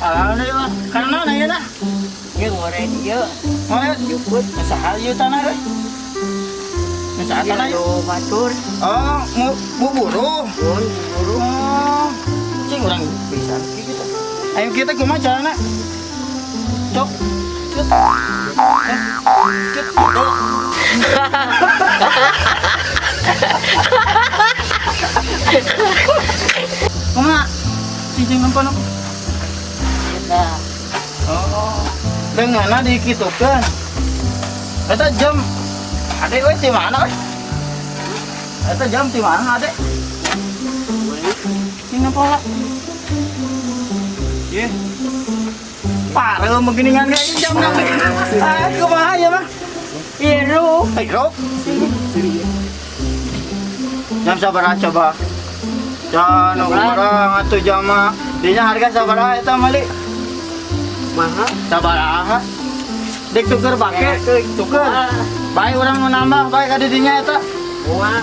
alhamdulillah. Karena nanya dah. Jeung goreng ieu. Oh, ya. Juput. Saha ieu tanah euy? Saha tanah ieu? Ieu batur. Oh, buburu. Mun buru. Oh. Cing urang bisa gitu. Ayo kita kumaha carana? Cok. Cuk. Kumaha? Cicing empon. Kita Oh. Denganna dikitukeun. Eta jam ade we di mana we? Eta jam di mana ade? Sing pola. Ye. Pareu menggeningan ge jam na. Ah, kumaha ya mah? biru. Bro. Jam sabaraha coba? Can urang atuh jam mah. Dinya harga sabaraha eta mali? Mahal. Sabaraha? Dek tuker pake, tuker. Baik orang mau nambah, baik ada dinya eta. Muah.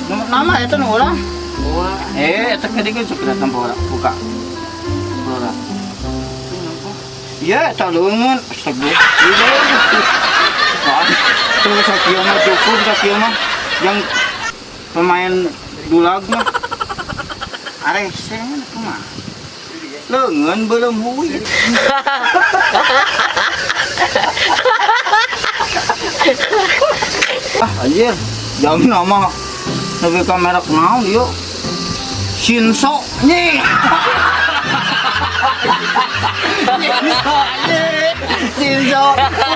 Nama eta nu urang. Muah. Eta kedikeun sok datang orang buka. Urang. Iya, eta leungeun. Astagfirullah. Tuh sakieu mah cukup sakieu mah. Yang pemain dulag mah. Aresen kumaha? Leungeun belum huwi. Anjir, jam nama lebih kamera naon yuk Shinso nih. Shinso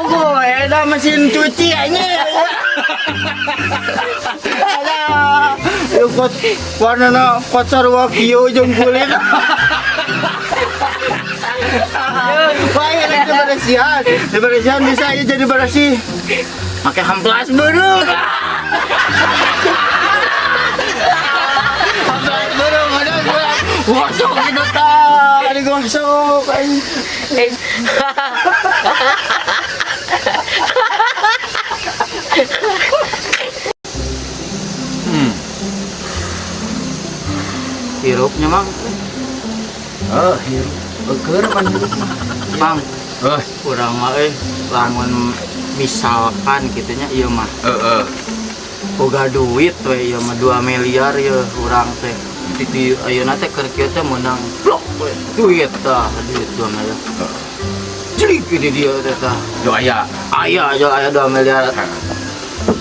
gue ada mesin cuci aja. Ada yuk warna kotor wakio jeung kulit. Baik, itu bersihan bisa aja jadi bersih. Pakai hamplas burung. Hamplas burung ada gua. Gosok gitu tak, digosok. Hirupnya mang. Oh, hirup. Beker pan hirup mah. Bang, kurang mah lamun misalkan gitunya ieu mah boga duit we ieu mah 2 miliar ya urang teh di ayeuna teh keur kieu teh meunang blok we duit tah duit 2 miliar jadi gede dia teh Jo aya aya 2 miliar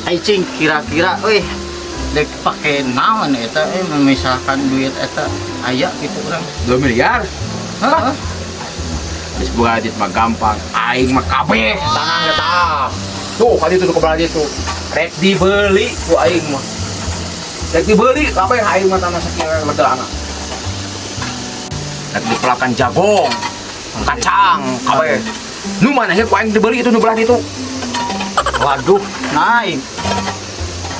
ai cing kira-kira euy dek pake naon eta memisahkan duit eta aya gitu urang 2 miliar. heeh Geus boga dit mah gampang. Aing mah kabeh tanah eta. Tuh, kali itu kebelah itu. Rek dibeli ku aing mah. Rek dibeli kabeh aing mah tanah sakieu ledelana. Rek dipelakan jagung, kacang, kabeh. Nu manehna ku aing dibeli itu nu belah itu. waduh naik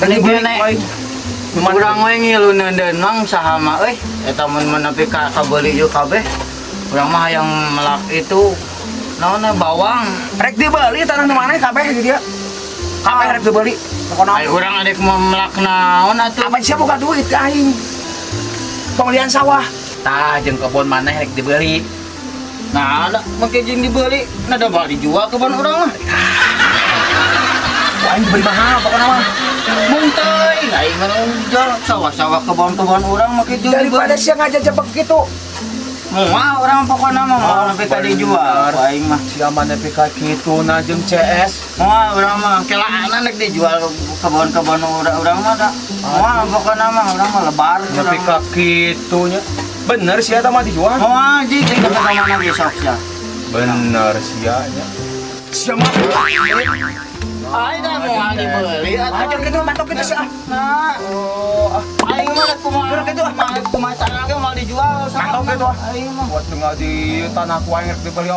Dan dibeli ku aing. urang we ngileuneun mang saha mah euy eta mun nepi ka kabeli ieu kabeh urang mah yang melak itu naonna bawang Rek dibeli tanah nu maneh kabeh di dia. Kabeh rek dibeli. Pokona ai urang adek mau melak naon atuh apa sia boga duit ka aing. Pembelian sawah. Tah jeung kebon maneh rek dibeli. nah ada make jeung dibeli nada bali dijual ke ban urang mah Ku aing dibeli mahal pokona mah. mung teh aing mah jual sawah-sawah kebon-kebon urang make jeung Daripada sia ngajajabek kitu. moal urang pokona mah moal nepi ka dijual ku aing mah Sia mah nepi ka kituna jeung CS. moal urang mah kelaanan rek dijual kebon-kebon urang mah da moal pokona mah urang mah lebar Nepi ka kitunya. Bener sia eta mah dijual. moal ji jeung kemana besok sia Bener sia nya. Sia mah ai da moal dibeli aja kitu matok kitu sia. nah aing mah rek kumaha tanah ge moal dijual Matok kitu. aing mah Buat tinggal di tanah ku aing rek dibeli.